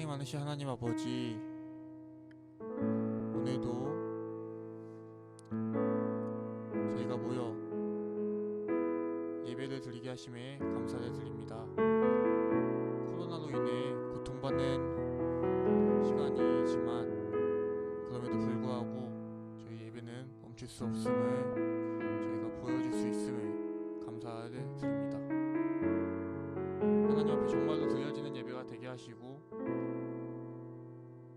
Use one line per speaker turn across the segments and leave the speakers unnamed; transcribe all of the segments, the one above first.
사랑이 많으신 하나님 아버지, 오늘도 저희가 모여 예배를 드리게 하심에 감사를 드립니다. 코로나로 인해 고통받는 시간이지만 그럼에도 불구하고 저희 예배는 멈출 수 없음을 저희가 보여줄 수 있음을 감사를 드립니다. 하나님 앞에 정말로 드려지는 예배가 되게 하시고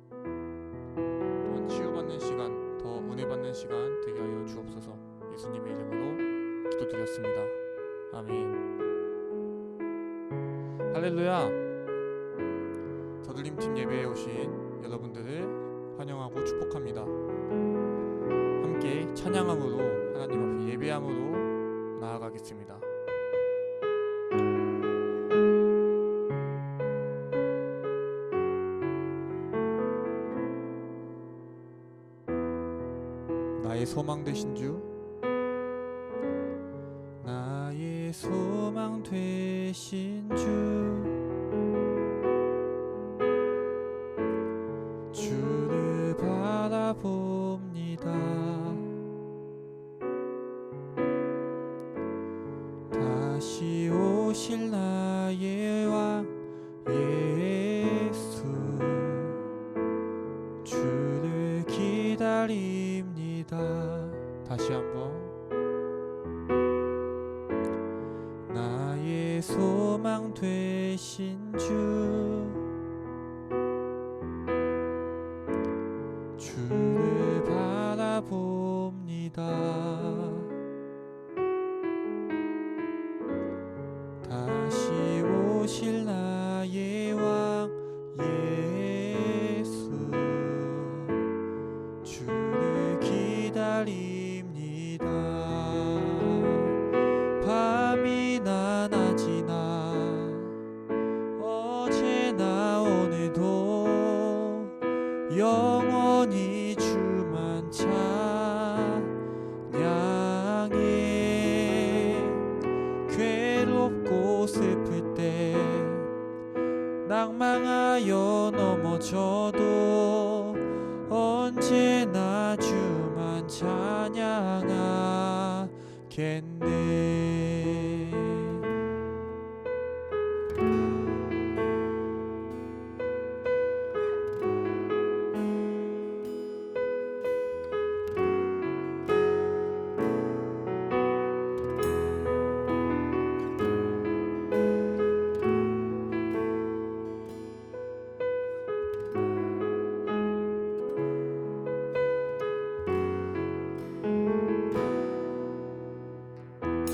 또한 치유받는 시간, 더 은혜받는 시간 되게 하여 주옵소서. 예수님의 이름으로 기도드렸습니다. 아멘. 할렐루야. 더들림팀 예배에 오신 여러분들을 환영하고 축복합니다. 함께 찬양함으로 하나님 앞에 예배함으로 나아가겠습니다. 나의 소망 되신 주, 나의 소망 되신 주, 주를 바라봅니다. 다시 오실 나의 왕 예수, 주를 기다립니다. 다시 한번. 나의 소망 되신 주, 주를 바라봅니다. 다시 오실 나의 왕 예수, 주를 기다립니다. 밤이나 낮이나 어제나 오늘도 영원히 주만 찬양해. 괴롭고 슬플 때 낭망하여 넘어져도 언제나 주만 찬양하겠네.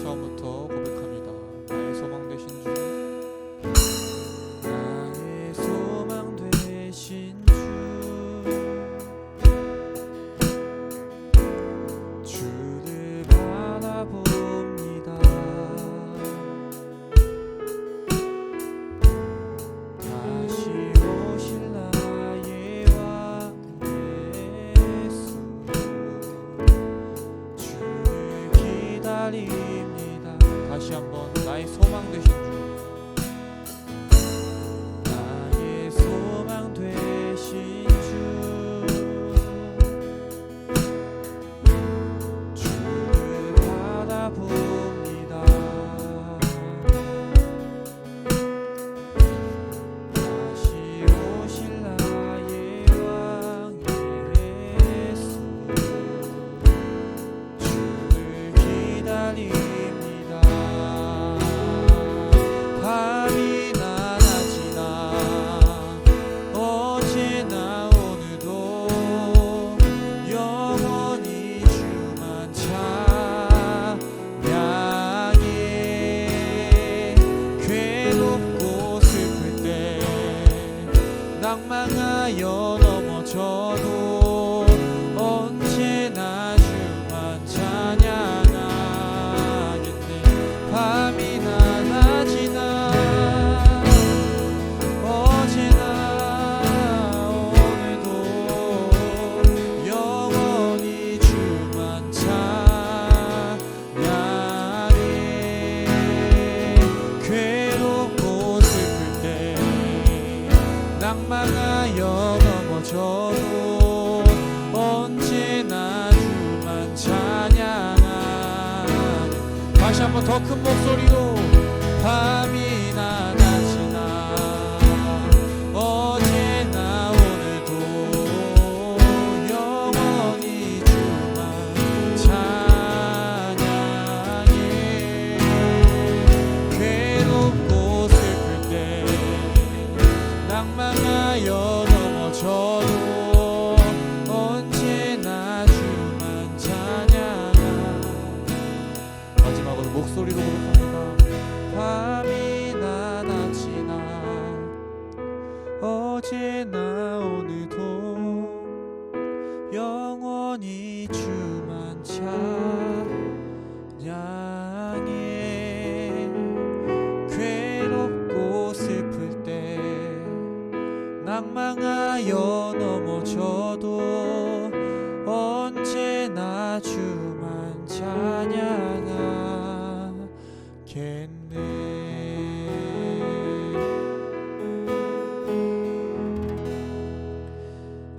처음부터 낭망하여 넘어져도 언제나 주만 찬양하네. 다시 한번 더 큰 목소리로 밤이나 낮이나 어제나 오늘도 영원히 주만 찬양해. 괴롭고 슬플 때 낭망하여 넘어져도 언제나 주만 찬양하. 마지막으로 목소리로 고백합니다. 밤이나 낮이나 어제나 오늘도 영원히 주만 찬양해. 괴롭고 슬플 때 낭망하여 넘어져도 언제나 주만 찬양하겠네.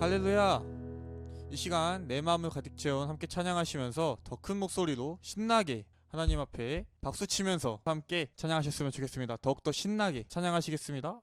할렐루야. 이 시간 내 마음을 가득 채운 함께 찬양하시면서 더 큰 목소리로 신나게 하나님 앞에 박수치면서 함께 찬양하셨으면 좋겠습니다. 더욱더 신나게 찬양하시겠습니다.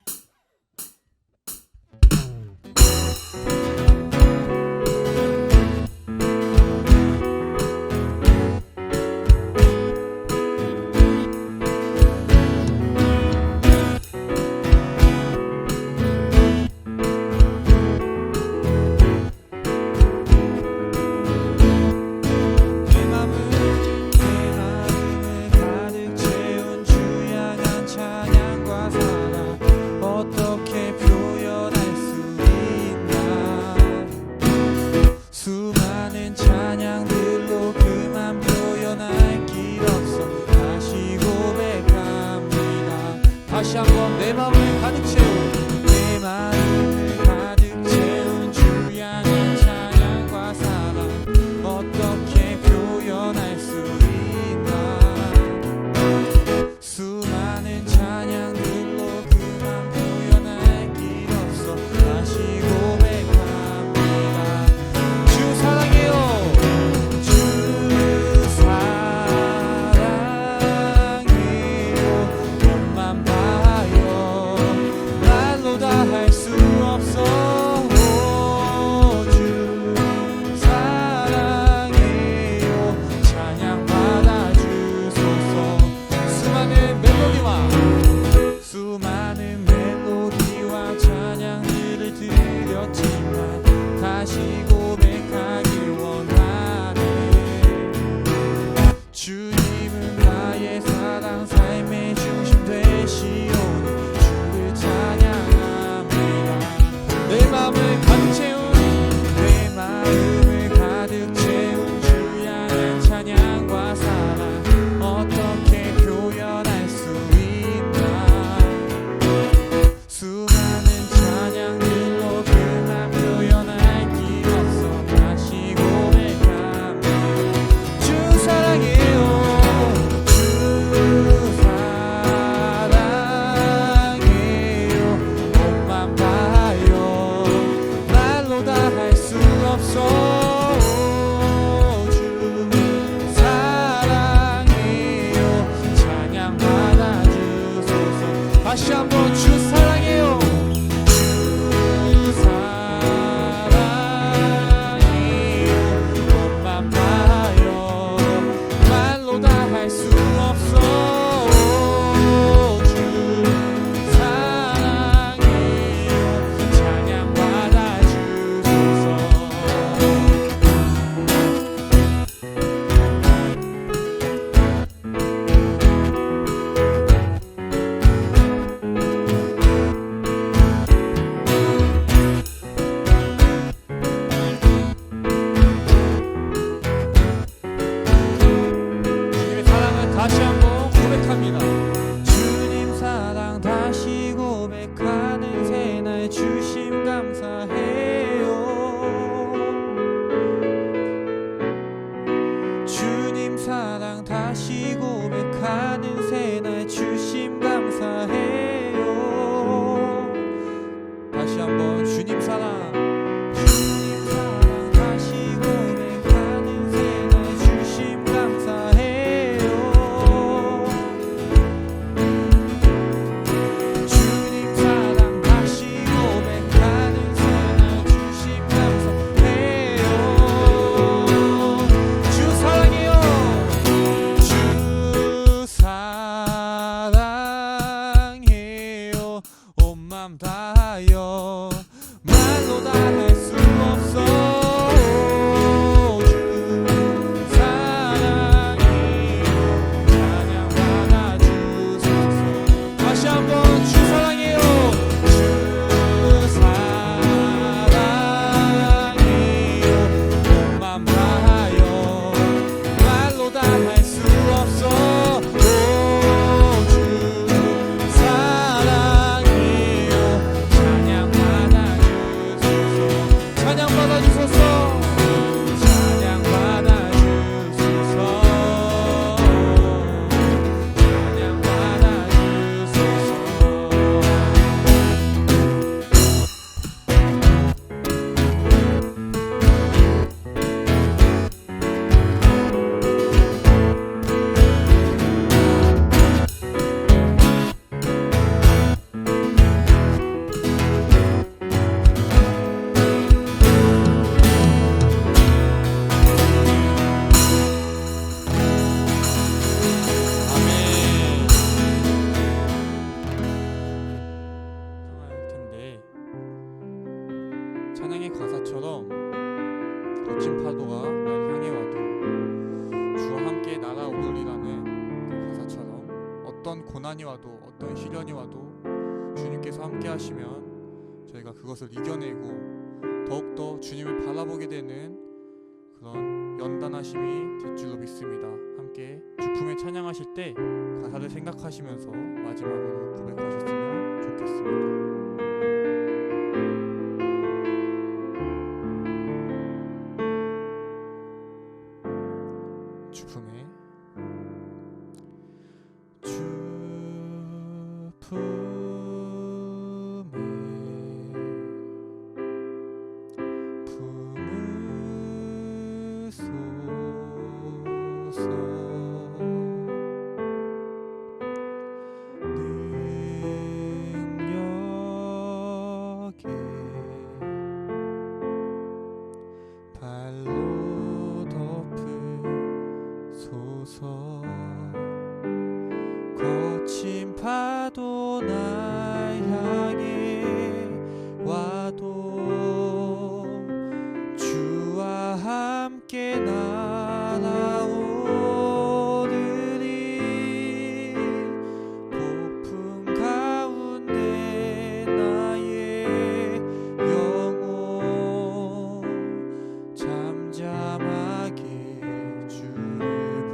다시 한번 내 마음을 가득 채운 내 마음을 가득 채운 주 향한 찬양과 사랑 어떻게 표현할 수 있나. 수많은 찬양들로 그만 표현할 길 없어 다시 고백합니다. 주 사랑해요. 주 사랑해요. 몸만 말로 다 할 수 없어. 주 사랑해요. 찬양 받아주소서. 수많은 멜로디와 찬양들을 드렸지만 다시 고백하길 원하네. 주님은 나의 사랑 삶의 중심 되시오니 주를 찬양합니다. 내 마음을 가득 채운 내 마음을 가득 채운 주 향한 찬양과 사랑 어떻게 표현할 수 있나. 수많은 찬양들로 그만 표현할 길 없어 다시 고백합니다. 주 사랑해요. 주 사랑해요. 몸만 봐요. 말로 다 할 수 없어. 주 사랑해요. 찬양 받아주소서. 다시 한번 주 사랑해요. 주 사랑해요. 몸만 봐요. 말로 다 할 수 없어. 주 사랑해요. 찬양 받아주소서. 찬양의 가사처럼 거친 파도가 날 향해 와도 주와 함께 날아오르리라는 그 가사처럼 어떤 고난이 와도 어떤 시련이 와도 주님께서 함께 하시면 저희가 그것을 이겨내고 더욱더 주님을 바라보게 되는 그런 연단하심이 될 줄로 믿습니다. 함께 주품에 찬양하실 때 가사를 생각하시면서 마지막으로 고백하셨으면 좋겠습니다. 주품에 발로 덮으소서. 거친 파도 날 향해 와도 주와 함께 날아오르리. 폭풍 가운데 나의 영혼 잠잠하게 주를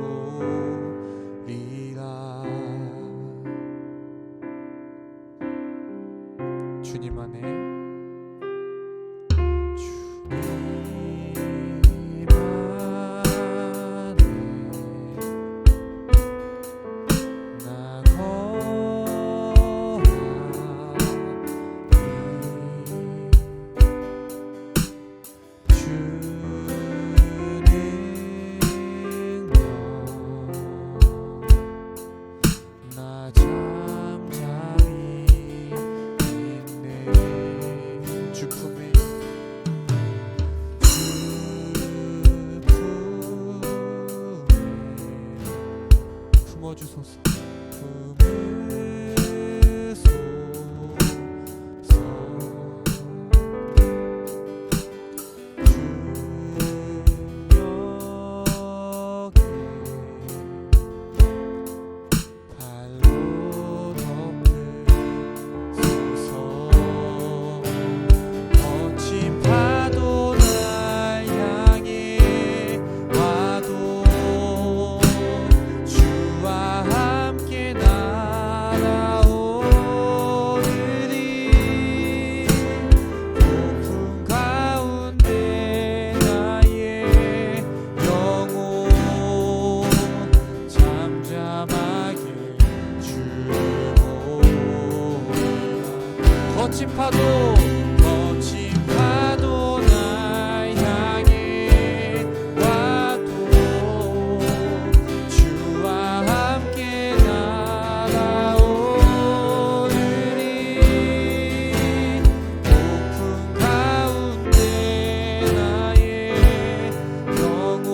보리라. 주님 안에 나 잠잠히 있네. 주품에 품어주소서. 거친 파도 날 향해 와도 주와 함께 날아오르리. 폭풍 가운데 나의 영혼 잠잠하게 주를 보리라. 거친 파도 날 향해 와도 주와 함께 날아오르리. 폭풍 가운데 나의 영혼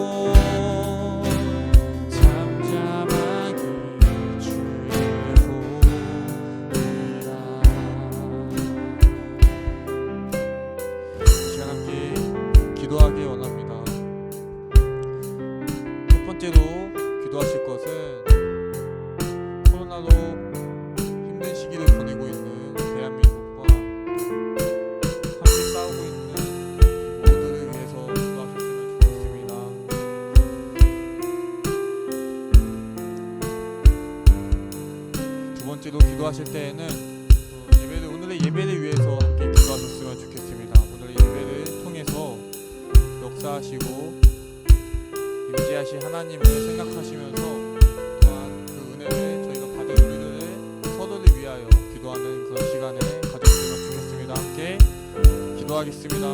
잠잠하게 주를 보리라. 시간 함께 기도하기 원합니다. 첫 번째로 기도하실 것은 코로나로 힘든 시기를 보내고 있는 대한민국과 함께 싸우고 있는 모두를 위해서 기도하셨으면 좋겠습니다. 두 번째로 기도하실 때에는 오늘의 예배를 위해서 함께 기도하셨으면 좋겠습니다. 오늘의 예배를 통해서 역사하시고 임재하신 하나님을 생각하시면서 또한 그 은혜를 저희가 받은 우리를 서로를 위하여 기도하는 그런 시간을 가졌으면 좋겠습니다. 함께 기도하겠습니다.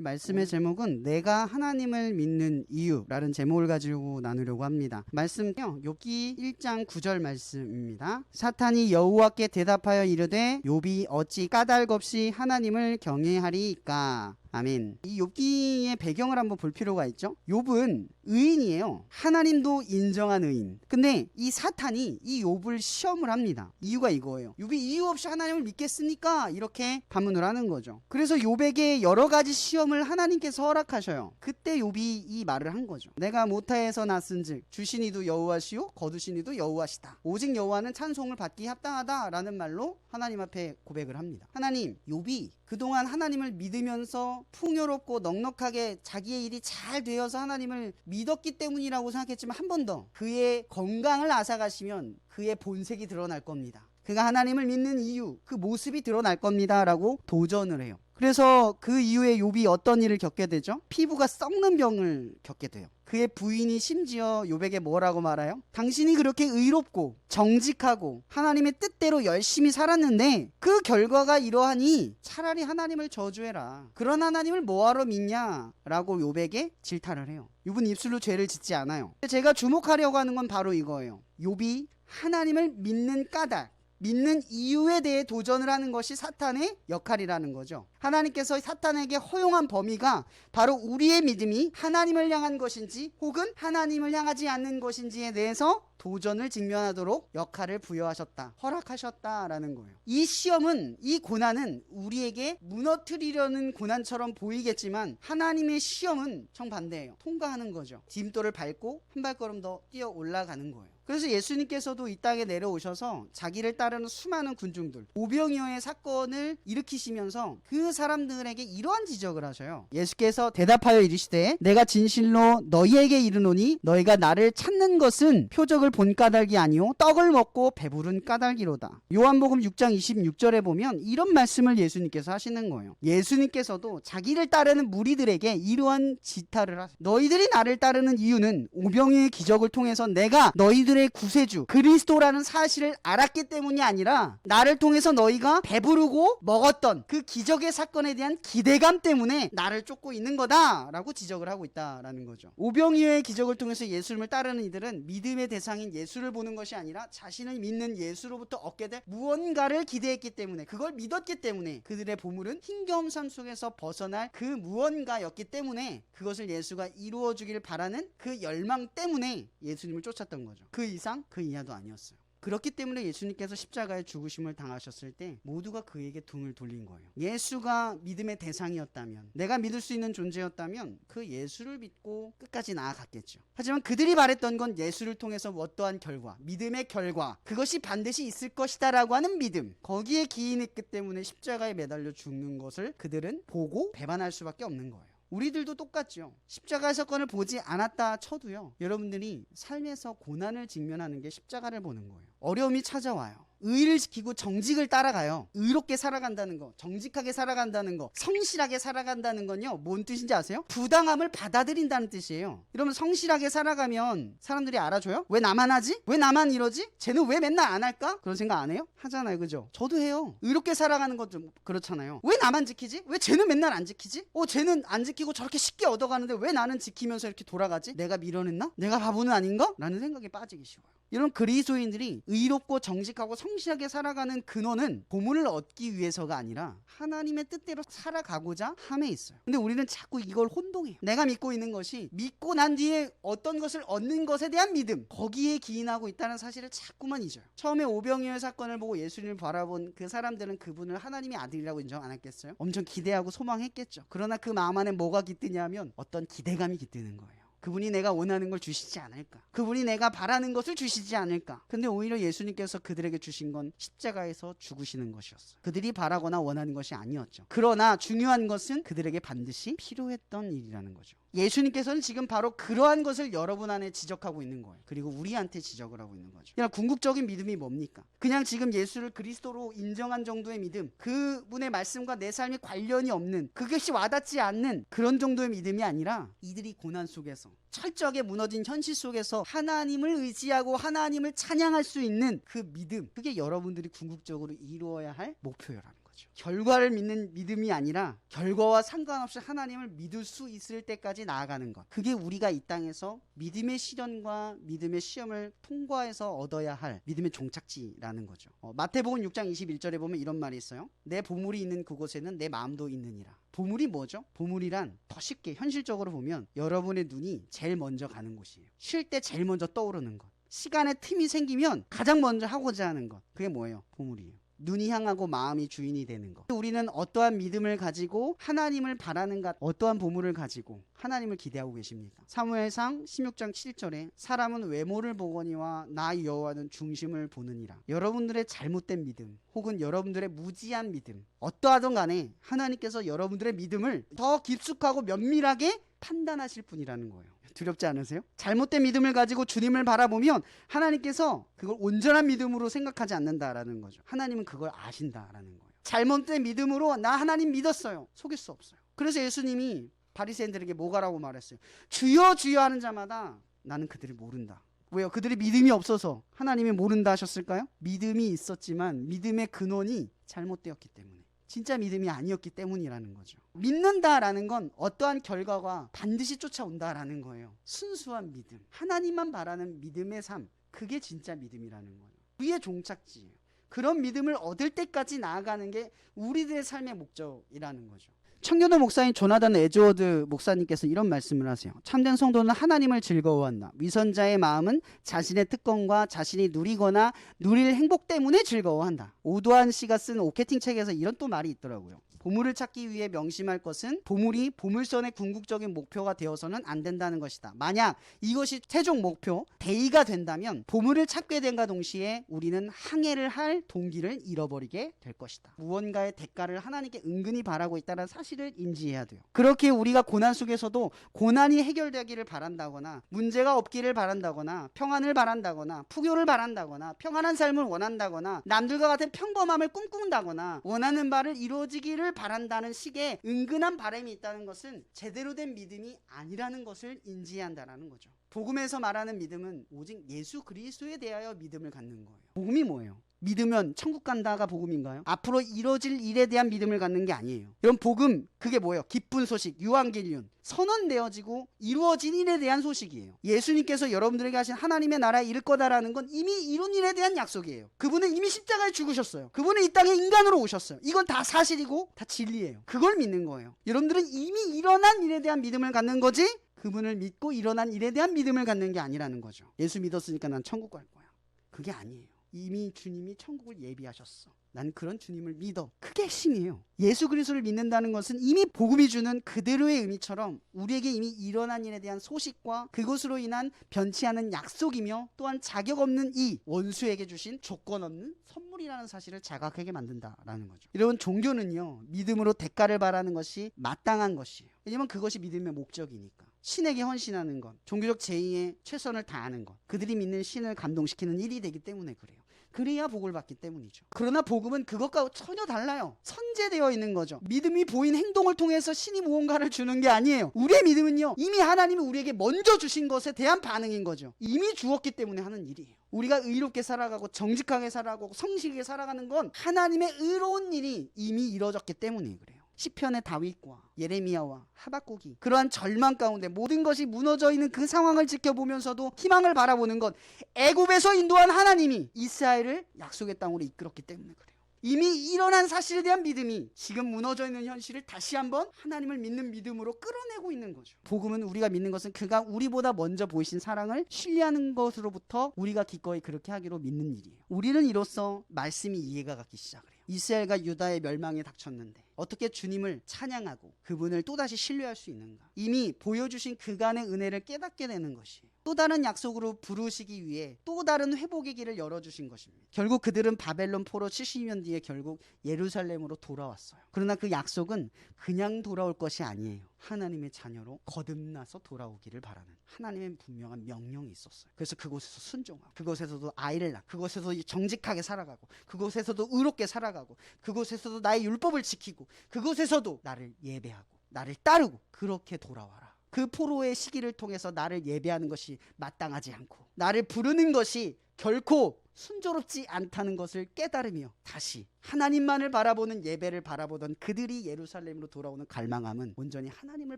말씀의 제목은 내가 하나님을 믿는 이유라는 제목을 가지고 나누려고 합니다. 말씀은요, 욥기 1장 9절 말씀입니다. 사탄이 여호와께 대답하여 이르되 욥이 어찌 까닭없이 하나님을 경외하리이까. 아멘. 이 욥기의 배경을 한번 볼 필요가 있죠. 욥은 의인이에요. 하나님도 인정한 의인. 근데 이 사탄이 이 욥을 시험을 합니다. 이유가 이거예요. 욥이 이유 없이 하나님을 믿겠습니까? 이렇게 반문을 하는 거죠. 그래서 욥에게 여러 가지 시험을 하나님께서 허락하셔요. 그때 욥이 이 말을 한 거죠. 내가 모타에서 났은즉 주신 이도 여호와시요 거두신 이도 여호와시다. 오직 여호와는 찬송을 받기 합당하다라는 말로 하나님 앞에 고백을 합니다. 하나님, 욥이 그동안 하나님을 믿으면서 풍요롭고 넉넉하게 자기의 일이 잘 되어서 하나님을 믿었기 때문이라고 생각했지만 한 번 더 그의 건강을 앗아가시면 그의 본색이 드러날 겁니다. 그가 하나님을 믿는 이유, 그 모습이 드러날 겁니다 라고 도전을 해요. 그래서 그 이후에 욥이 어떤 일을 겪게 되죠? 피부가 썩는 병을 겪게 돼요. 그의 부인이 심지어 욥에게 뭐라고 말해요? 당신이 그렇게 의롭고 정직하고 하나님의 뜻대로 열심히 살았는데 그 결과가 이러하니 차라리 하나님을 저주해라. 그런 하나님을 뭐하러 믿냐? 라고 욥에게 질타를 해요. 욥은 입술로 죄를 짓지 않아요. 제가 주목하려고 하는 건 바로 이거예요. 욥이 하나님을 믿는 까닭, 믿는 이유에 대해 도전을 하는 것이 사탄의 역할이라는 거죠. 하나님께서 사탄에게 허용한 범위가 바로 우리의 믿음이 하나님을 향한 것인지 혹은 하나님을 향하지 않는 것인지에 대해서 도전을 직면하도록 역할을 부여하셨다, 허락하셨다라는 거예요. 이 시험은, 이 고난은 우리에게 무너뜨리려는 고난처럼 보이겠지만 하나님의 시험은 정반대예요. 통과하는 거죠. 디딤돌을 밟고 한 발걸음 더 뛰어 올라가는 거예요. 그래서 예수님께서도 이 땅에 내려오셔서 자기를 따르는 수많은 군중들, 오병이어의 사건을 일으키시면서 그 사람들에게 이러한 지적을 하셔요. 예수께서 대답하여 이르시되 내가 진실로 너희에게 이르노니 너희가 나를 찾는 것은 표적을 본 까닭이 아니요 떡을 먹고 배부른 까닭이로다. 요한복음 6장 26절에 보면 이런 말씀을 예수님께서 하시는 거예요. 예수님께서도 자기를 따르는 무리들에게 이러한 지타를 하세요. 너희들이 나를 따르는 이유는 오병이어의 기적을 통해서 내가 너희들의 구세주 그리스도라는 사실을 알았기 때문이 아니라 나를 통해서 너희가 배부르고 먹었던 그 기적의 사건에 대한 기대감 때문에 나를 쫓고 있는 거다 라고 지적을 하고 있다라는 거죠. 오병이어의 기적을 통해서 예수님을 따르는 이들은 믿음의 대상인 예수를 보는 것이 아니라 자신을 믿는 예수로부터 얻게 될 무언가를 기대했기 때문에, 그걸 믿었기 때문에 그들의 보물은 흰 겸 속에서 벗어날 그 무언가였기 때문에 그것을 예수가 이루어주길 바라는 그 열망 때문에 예수님을 쫓았던 거죠. 그 이상 그 이하도 아니었어요. 그렇기 때문에 예수님께서 십자가에 죽으심을 당하셨을 때 모두가 그에게 등을 돌린 거예요. 예수가 믿음의 대상이었다면, 내가 믿을 수 있는 존재였다면 그 예수를 믿고 끝까지 나아갔겠죠. 하지만 그들이 바랬던 건 예수를 통해서 어떠한 결과, 믿음의 결과, 그것이 반드시 있을 것이다 라고 하는 믿음, 거기에 기인했기 때문에 십자가에 매달려 죽는 것을 그들은 보고 배반할 수밖에 없는 거예요. 우리들도 똑같죠. 십자가 사건을 보지 않았다 쳐도요, 여러분들이 삶에서 고난을 직면하는 게 십자가를 보는 거예요. 어려움이 찾아와요. 의를 지키고 정직을 따라가요. 의롭게 살아간다는 거, 정직하게 살아간다는 거, 성실하게 살아간다는 건요, 뭔 뜻인지 아세요? 부당함을 받아들인다는 뜻이에요. 이러면 성실하게 살아가면 사람들이 알아줘요? 왜 나만 하지? 왜 나만 이러지? 쟤는 왜 맨날 안 할까? 그런 생각 안 해요? 하잖아요, 그죠? 저도 해요. 의롭게 살아가는 것 좀 그렇잖아요. 왜 나만 지키지? 왜 쟤는 맨날 안 지키지? 쟤는 안 지키고 저렇게 쉽게 얻어가는데 왜 나는 지키면서 이렇게 돌아가지? 내가 밀어냈나? 내가 바보는 아닌가? 라는 생각에 빠지기 쉬워요. 이런 그리스도인들이 의롭고 정직하고 성실하게 살아가는 근원은 보물을 얻기 위해서가 아니라 하나님의 뜻대로 살아가고자 함에 있어요. 근데 우리는 자꾸 이걸 혼동해요. 내가 믿고 있는 것이 믿고 난 뒤에 어떤 것을 얻는 것에 대한 믿음, 거기에 기인하고 있다는 사실을 자꾸만 잊어요. 처음에 오병이어 사건을 보고 예수님을 바라본 그 사람들은 그분을 하나님의 아들이라고 인정 안 했겠어요? 엄청 기대하고 소망했겠죠. 그러나 그 마음 안에 뭐가 깃드냐면 어떤 기대감이 깃드는 거예요. 그분이 내가 원하는 걸 주시지 않을까? 그분이 내가 바라는 것을 주시지 않을까? 근데 오히려 예수님께서 그들에게 주신 건 십자가에서 죽으시는 것이었어요. 그들이 바라거나 원하는 것이 아니었죠. 그러나 중요한 것은 그들에게 반드시 필요했던 일이라는 거죠. 예수님께서는 지금 바로 그러한 것을 여러분 안에 지적하고 있는 거예요. 그리고 우리한테 지적을 하고 있는 거죠. 그냥 궁극적인 믿음이 뭡니까? 그냥 지금 예수를 그리스도로 인정한 정도의 믿음, 그분의 말씀과 내 삶이 관련이 없는, 그것이 와닿지 않는 그런 정도의 믿음이 아니라 이들이 고난 속에서, 철저하게 무너진 현실 속에서 하나님을 의지하고 하나님을 찬양할 수 있는 그 믿음, 그게 여러분들이 궁극적으로 이루어야 할 목표라는 거죠. 거죠. 결과를 믿는 믿음이 아니라 결과와 상관없이 하나님을 믿을 수 있을 때까지 나아가는 것. 그게 우리가 이 땅에서 믿음의 시련과 믿음의 시험을 통과해서 얻어야 할 믿음의 종착지라는 거죠. 마태복음 6장 21절에 보면 이런 말이 있어요. 내 보물이 있는 그곳에는 내 마음도 있느니라. 보물이 뭐죠? 보물이란 더 쉽게 현실적으로 보면 여러분의 눈이 제일 먼저 가는 곳이에요. 쉴 때 제일 먼저 떠오르는 것. 시간에 틈이 생기면 가장 먼저 하고자 하는 것. 그게 뭐예요? 보물이에요. 눈이 향하고 마음이 주인이 되는 것. 우리는 어떠한 믿음을 가지고 하나님을 바라는가, 어떠한 보물을 가지고 하나님을 기대하고 계십니까? 사무엘상 16장 7절에 사람은 외모를 보거니와 나 여호와는 중심을 보느니라. 여러분들의 잘못된 믿음 혹은 여러분들의 무지한 믿음 어떠하든 간에 하나님께서 여러분들의 믿음을 더 깊숙하고 면밀하게 판단하실 분이라는 거예요. 두렵지 않으세요? 잘못된 믿음을 가지고 주님을 바라보면 하나님께서 그걸 온전한 믿음으로 생각하지 않는다라는 거죠. 하나님은 그걸 아신다라는 거예요. 잘못된 믿음으로 나 하나님 믿었어요. 속일 수 없어요. 그래서 예수님이 바리새인들에게 뭐가라고 말했어요? 주여 주여 하는 자마다 나는 그들을 모른다. 왜요? 그들이 믿음이 없어서 하나님이 모른다 하셨을까요? 믿음이 있었지만 믿음의 근원이 잘못되었기 때문에, 진짜 믿음이 아니었기 때문이라는 거죠. 믿는다라는 건 어떠한 결과가 반드시 쫓아온다라는 거예요. 순수한 믿음, 하나님만 바라는 믿음의 삶, 그게 진짜 믿음이라는 거예요. 우리의 종착지예요. 그런 믿음을 얻을 때까지 나아가는 게 우리들의 삶의 목적이라는 거죠. 청교도 목사인 조나단 에즈워드 목사님께서 이런 말씀을 하세요. 참된 성도는 하나님을 즐거워한다. 위선자의 마음은 자신의 특권과 자신이 누리거나 누릴 행복 때문에 즐거워한다. 오도한 씨가 쓴 오케팅 책에서 이런 또 말이 있더라고요. 보물을 찾기 위해 명심할 것은 보물이 보물선의 궁극적인 목표가 되어서는 안 된다는 것이다. 만약 이것이 최종 목표, 대의가 된다면 보물을 찾게 된과 동시에 우리는 항해를 할 동기를 잃어버리게 될 것이다. 무언가의 대가를 하나님께 은근히 바라고 있다는 사실을 인지해야 돼요. 그렇게 우리가 고난 속에서도 고난이 해결되기를 바란다거나 문제가 없기를 바란다거나 평안을 바란다거나 풍요를 바란다거나 평안한 삶을 원한다거나 남들과 같은 평범함을 꿈꾼다거나 원하는 바를 이루어지기를 바란다는 식의 은근한 바람이 있다는 것은 제대로 된 믿음이 아니라는 것을 인지해야 한다는 거죠. 복음에서 말하는 믿음은 오직 예수 그리스도에 대하여 믿음을 갖는 거예요. 복음이 뭐예요? 믿으면 천국 간다가 복음인가요? 앞으로 이루어질 일에 대한 믿음을 갖는 게 아니에요. 이런 복음, 그게 뭐예요? 기쁜 소식, 유앙겔리온, 선언되어지고 이루어진 일에 대한 소식이에요. 예수님께서 여러분들에게 하신 하나님의 나라에 이를 거다라는 건 이미 이룬 일에 대한 약속이에요. 그분은 이미 십자가에 죽으셨어요. 그분은 이 땅에 인간으로 오셨어요. 이건 다 사실이고 다 진리예요. 그걸 믿는 거예요. 여러분들은 이미 일어난 일에 대한 믿음을 갖는 거지, 그분을 믿고 일어난 일에 대한 믿음을 갖는 게 아니라는 거죠. 예수 믿었으니까 난 천국 갈 거야. 그게 아니에요. 이미 주님이 천국을 예비하셨어. 난 그런 주님을 믿어. 그게 핵심이에요. 예수 그리스도를 믿는다는 것은 이미 복음이 주는 그대로의 의미처럼 우리에게 이미 일어난 일에 대한 소식과 그것으로 인한 변치 않은 약속이며 또한 자격 없는 이 원수에게 주신 조건 없는 선물이라는 사실을 자각하게 만든다라는 거죠. 여러분, 종교는요, 믿음으로 대가를 바라는 것이 마땅한 것이에요. 왜냐면 그것이 믿음의 목적이니까. 신에게 헌신하는 것, 종교적 제의에 최선을 다하는 것, 그들이 믿는 신을 감동시키는 일이 되기 때문에 그래요. 그래야 복을 받기 때문이죠. 그러나 복음은 그것과 전혀 달라요. 선제되어 있는 거죠. 믿음이 보인 행동을 통해서 신이 무언가를 주는 게 아니에요. 우리의 믿음은요, 이미 하나님이 우리에게 먼저 주신 것에 대한 반응인 거죠. 이미 주었기 때문에 하는 일이에요. 우리가 의롭게 살아가고 정직하게 살아가고 성실하게 살아가는 건 하나님의 의로운 일이 이미 이루어졌기 때문에 그래요. 시편의 다윗과 예레미야와 하박국이 그러한 절망 가운데 모든 것이 무너져 있는 그 상황을 지켜보면서도 희망을 바라보는 것, 애굽에서 인도한 하나님이 이스라엘을 약속의 땅으로 이끌었기 때문에 그래요. 이미 일어난 사실에 대한 믿음이 지금 무너져 있는 현실을 다시 한번 하나님을 믿는 믿음으로 끌어내고 있는 거죠. 복음은 우리가 믿는 것은 그가 우리보다 먼저 보이신 사랑을 신뢰하는 것으로부터 우리가 기꺼이 그렇게 하기로 믿는 일이에요. 우리는 이로써 말씀이 이해가 가기 시작을 해요. 이스라엘과 유다의 멸망에 닥쳤는데 어떻게 주님을 찬양하고 그분을 또다시 신뢰할 수 있는가? 이미 보여주신 그간의 은혜를 깨닫게 되는 것이에요. 또 다른 약속으로 부르시기 위해 또 다른 회복의 길을 열어주신 것입니다. 결국 그들은 바벨론 포로 70년 뒤에 결국 예루살렘으로 돌아왔어요. 그러나 그 약속은 그냥 돌아올 것이 아니에요. 하나님의 자녀로 거듭나서 돌아오기를 바라는 하나님의 분명한 명령이 있었어요. 그래서 그곳에서 순종하고, 그곳에서도 아이를 낳고, 그곳에서 정직하게 살아가고, 그곳에서도 의롭게 살아가고, 그곳에서도 나의 율법을 지키고, 그곳에서도 나를 예배하고 나를 따르고 그렇게 돌아와라. 그 포로의 시기를 통해서 나를 예배하는 것이 마땅하지 않고 나를 부르는 것이 결코 순조롭지 않다는 것을 깨달으며 다시 하나님만을 바라보는 예배를 바라보던 그들이 예루살렘으로 돌아오는 갈망함은 온전히 하나님을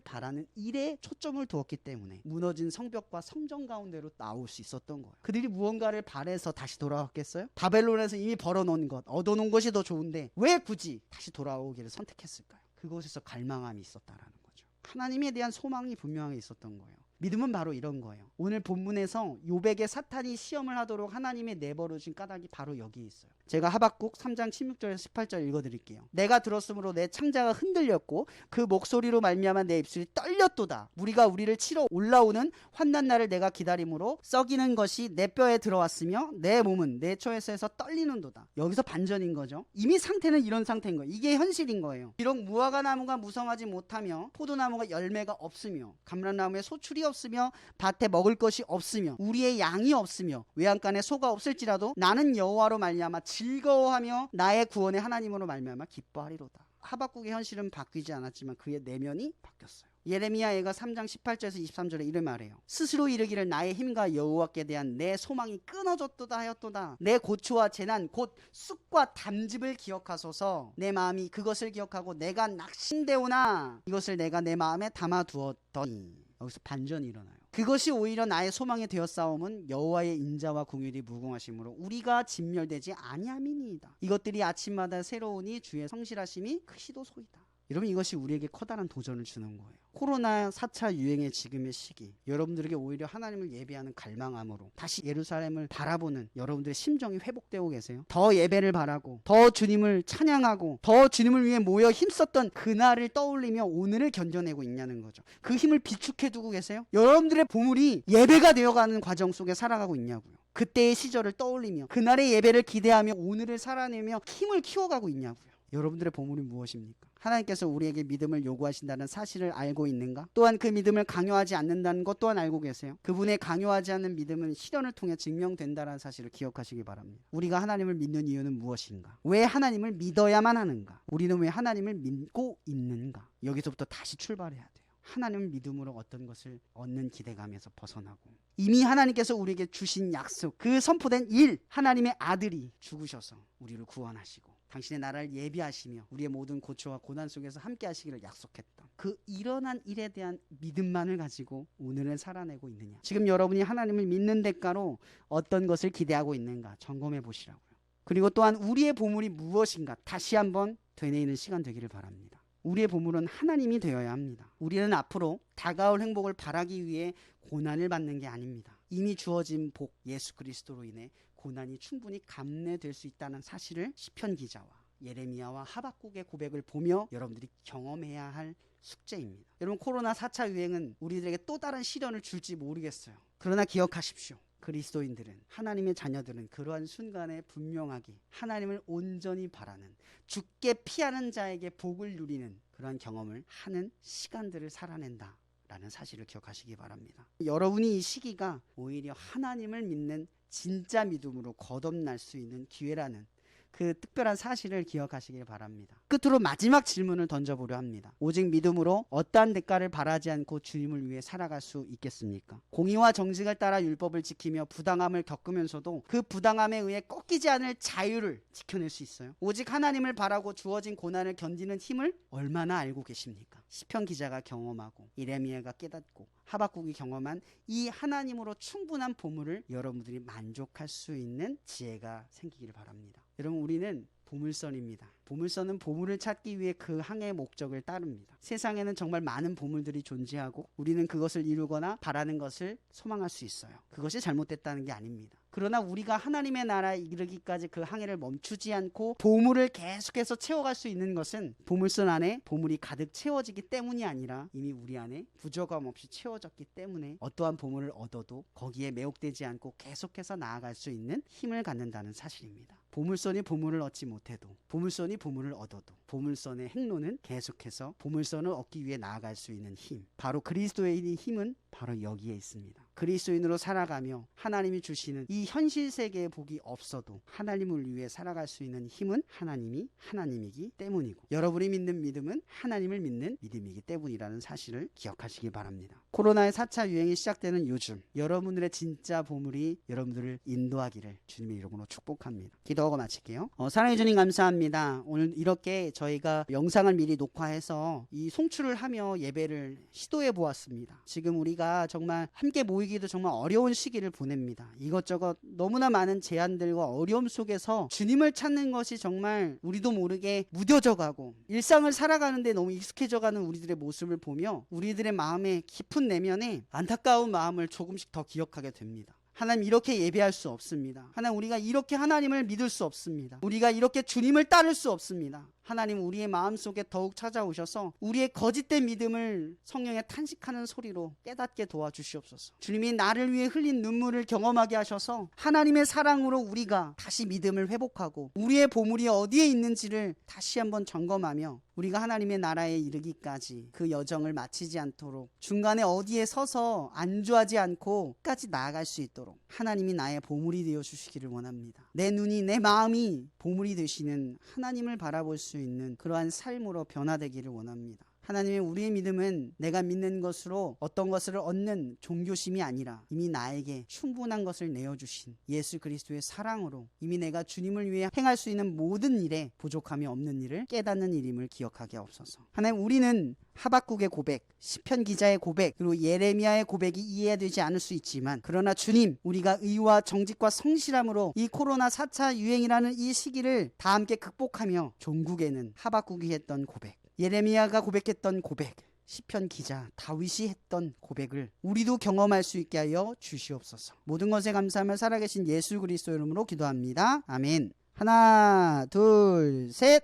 바라는 일에 초점을 두었기 때문에 무너진 성벽과 성전 가운데로 나올 수 있었던 거예요. 그들이 무언가를 바래서 다시 돌아왔겠어요? 바벨론에서 이미 벌어놓은 것, 얻어놓은 것이 더 좋은데 왜 굳이 다시 돌아오기를 선택했을까요? 그곳에서 갈망함이 있었다라는 거죠. 하나님에 대한 소망이 분명하게 있었던 거예요. 믿음은 바로 이런 거예요. 오늘 본문에서 욥에게 사탄이 시험을 하도록 하나님의 내버려진 까닭이 바로 여기 있어요. 제가 하박국 3장 16절에서 18절 읽어드릴게요. 내가 들었으므로 내 창자가 흔들렸고 그 목소리로 말미암아 내 입술이 떨렸도다. 무리가 우리를 치러 올라오는 환난 날을 내가 기다림으로 썩이는 것이 내 뼈에 들어왔으며 내 몸은 내 초에서 떨리는도다. 여기서 반전인 거죠. 이미 상태는 이런 상태인 거예요. 이게 현실인 거예요. 비록 무화과 나무가 무성하지 못하며 포도나무가 열매가 없으며 감람나무에 소출이 없으며 밭에 먹을 것이 없으며 우리의 양이 없으며 외양간에 소가 없을지라도 나는 여호와로 말미암아 즐거워하며 나의 구원의 하나님으로 말미암아 기뻐하리로다. 하박국의 현실은 바뀌지 않았지만 그의 내면이 바뀌었어요. 예레미야가 3장 18절에서 23절에 이를 말해요. 스스로 이르기를 나의 힘과 여호와께 대한 내 소망이 끊어졌도다 하였도다. 내 고초와 재난 곧 쑥과 담즙을 기억하소서. 내 마음이 그것을 기억하고 내가 낙심되오나 이것을 내가 내 마음에 담아두었더니. 여기서 반전이 일어나요. 그것이 오히려 나의 소망이 되었사옴은 여호와의 인자와 공율이 무궁하심으로 우리가 진멸되지 아니함이니이다. 이것들이 아침마다 새로우니 주의 성실하심이 크시도소이다. 여러분, 이것이 우리에게 커다란 도전을 주는 거예요. 코로나 4차 유행의 지금의 시기, 여러분들에게 오히려 하나님을 예배하는 갈망함으로 다시 예루살렘을 바라보는 여러분들의 심정이 회복되고 계세요. 더 예배를 바라고 더 주님을 찬양하고 더 주님을 위해 모여 힘썼던 그날을 떠올리며 오늘을 견뎌내고 있냐는 거죠. 그 힘을 비축해두고 계세요? 여러분들의 보물이 예배가 되어가는 과정 속에 살아가고 있냐고요. 그때의 시절을 떠올리며 그날의 예배를 기대하며 오늘을 살아내며 힘을 키워가고 있냐고요. 여러분들의 보물이 무엇입니까? 하나님께서 우리에게 믿음을 요구하신다는 사실을 알고 있는가? 또한 그 믿음을 강요하지 않는다는 것 또한 알고 계세요? 그분의 강요하지 않는 믿음은 시련을 통해 증명된다는 사실을 기억하시기 바랍니다. 우리가 하나님을 믿는 이유는 무엇인가? 왜 하나님을 믿어야만 하는가? 우리는 왜 하나님을 믿고 있는가? 여기서부터 다시 출발해야 돼요. 하나님을 믿음으로 어떤 것을 얻는 기대감에서 벗어나고 이미 하나님께서 우리에게 주신 약속, 그 선포된 일, 하나님의 아들이 죽으셔서 우리를 구원하시고 당신의 나라를 예비하시며 우리의 모든 고초와 고난 속에서 함께 하시기를 약속했던 그 일어난 일에 대한 믿음만을 가지고 오늘을 살아내고 있느냐. 지금 여러분이 하나님을 믿는 대가로 어떤 것을 기대하고 있는가 점검해 보시라고요. 그리고 또한 우리의 보물이 무엇인가 다시 한번 되뇌이는 시간 되기를 바랍니다. 우리의 보물은 하나님이 되어야 합니다. 우리는 앞으로 다가올 행복을 바라기 위해 고난을 받는 게 아닙니다. 이미 주어진 복 예수 그리스도로 인해 고난이 충분히 감내될 수 있다는 사실을 시편 기자와 예레미야와 하박국의 고백을 보며 여러분들이 경험해야 할 숙제입니다. 여러분, 코로나 4차 유행은 우리들에게 또 다른 시련을 줄지 모르겠어요. 그러나 기억하십시오. 그리스도인들은, 하나님의 자녀들은 그러한 순간에 분명하게 하나님을 온전히 바라는, 죽게 피하는 자에게 복을 누리는 그러한 경험을 하는 시간들을 살아낸다 라는 사실을 기억하시기 바랍니다. 여러분이 이 시기가 오히려 하나님을 믿는 진짜 믿음으로 거듭날 수 있는 기회라는 그 특별한 사실을 기억하시길 바랍니다. 끝으로 마지막 질문을 던져보려 합니다. 오직 믿음으로 어떠한 대가를 바라지 않고 주님을 위해 살아갈 수 있겠습니까? 공의와 정직을 따라 율법을 지키며 부당함을 겪으면서도 그 부당함에 의해 꺾이지 않을 자유를 지켜낼 수 있어요? 오직 하나님을 바라고 주어진 고난을 견디는 힘을 얼마나 알고 계십니까? 시편 기자가 경험하고 예레미야가 깨닫고 하박국이 경험한 이 하나님으로 충분한 보물을 여러분들이 만족할 수 있는 지혜가 생기기를 바랍니다. 여러분, 우리는 보물선입니다. 보물선은 보물을 찾기 위해 그 항해의 목적을 따릅니다. 세상에는 정말 많은 보물들이 존재하고 우리는 그것을 이루거나 바라는 것을 소망할 수 있어요. 그것이 잘못됐다는 게 아닙니다. 그러나 우리가 하나님의 나라에 이르기까지 그 항해를 멈추지 않고 보물을 계속해서 채워갈 수 있는 것은 보물선 안에 보물이 가득 채워지기 때문이 아니라 이미 우리 안에 부족함 없이 채워졌기 때문에 어떠한 보물을 얻어도 거기에 매혹되지 않고 계속해서 나아갈 수 있는 힘을 갖는다는 사실입니다. 보물선이 보물을 얻지 못해도, 보물선이 보물을 얻어도 보물선의 행로는 계속해서 보물선을 얻기 위해 나아갈 수 있는 힘, 바로 그리스도의 힘은 바로 여기에 있습니다. 그리스도인으로 살아가며 하나님이 주시는 이 현실 세계의 복이 없어도 하나님을 위해 살아갈 수 있는 힘은 하나님이기 때문이고, 여러분이 믿는 믿음은 하나님을 믿는 믿음이기 때문이라는 사실을 기억하시기 바랍니다. 코로나의 4차 유행이 시작되는 요즘, 여러분들의 진짜 보물이 여러분들을 인도하기를 주님의 이름으로 축복합니다. 기도하고 마칠게요. 사랑해 주님 감사합니다. 오늘 이렇게 저희가 영상을 미리 녹화해서 이 송출을 하며 예배를 시도해 보았습니다. 지금 우리가 정말 함께 모이기도 정말 어려운 시기를 보냅니다. 이것저것 너무나 많은 제한들과 어려움 속에서 주님을 찾는 것이 정말 우리도 모르게 무뎌져 가고 일상을 살아가는데 너무 익숙해져 가는 우리들의 모습을 보며 우리들의 마음의 깊은 내면에 안타까운 마음을 조금씩 더 기억하게 됩니다. 하나님, 이렇게 예배할 수 없습니다. 하나님, 우리가 이렇게 하나님을 믿을 수 없습니다. 우리가 이렇게 주님을 따를 수 없습니다. 하나님, 우리의 마음속에 더욱 찾아오셔서 우리의 거짓된 믿음을 성령의 탄식하는 소리로 깨닫게 도와주시옵소서. 주님이 나를 위해 흘린 눈물을 경험하게 하셔서 하나님의 사랑으로 우리가 다시 믿음을 회복하고 우리의 보물이 어디에 있는지를 다시 한번 점검하며 우리가 하나님의 나라에 이르기까지 그 여정을 마치지 않도록, 중간에 어디에 서서 안주하지 않고 끝까지 나아갈 수 있도록 하나님이 나의 보물이 되어 주시기를 원합니다. 내 눈이, 내 마음이 보물이 되시는 하나님을 바라볼 수 있는 그러한 삶으로 변화되기를 원합니다. 하나님의, 우리의 믿음은 내가 믿는 것으로 어떤 것을 얻는 종교심이 아니라 이미 나에게 충분한 것을 내어주신 예수 그리스도의 사랑으로 이미 내가 주님을 위해 행할 수 있는 모든 일에 부족함이 없는 일을 깨닫는 일임을 기억하게 하옵소서. 하나님, 우리는 하박국의 고백, 시편 기자의 고백, 그리고 예레미야의 고백이 이해되지 않을 수 있지만, 그러나 주님, 우리가 의와 정직과 성실함으로 이 코로나 4차 유행이라는 이 시기를 다 함께 극복하며 종국에는 하박국이 했던 고백, 예레미야가 고백했던 고백, 시편 기자 다윗이 했던 고백을 우리도 경험할 수 있게 하여 주시옵소서. 모든 것에 감사하며 살아계신 예수 그리스도 이름으로 기도합니다. 아멘. 하나, 둘, 셋.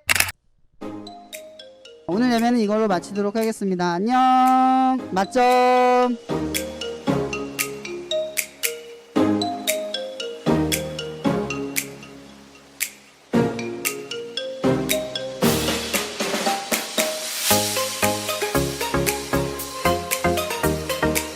오늘 예배는 이걸로 마치도록 하겠습니다. 안녕. 맞점.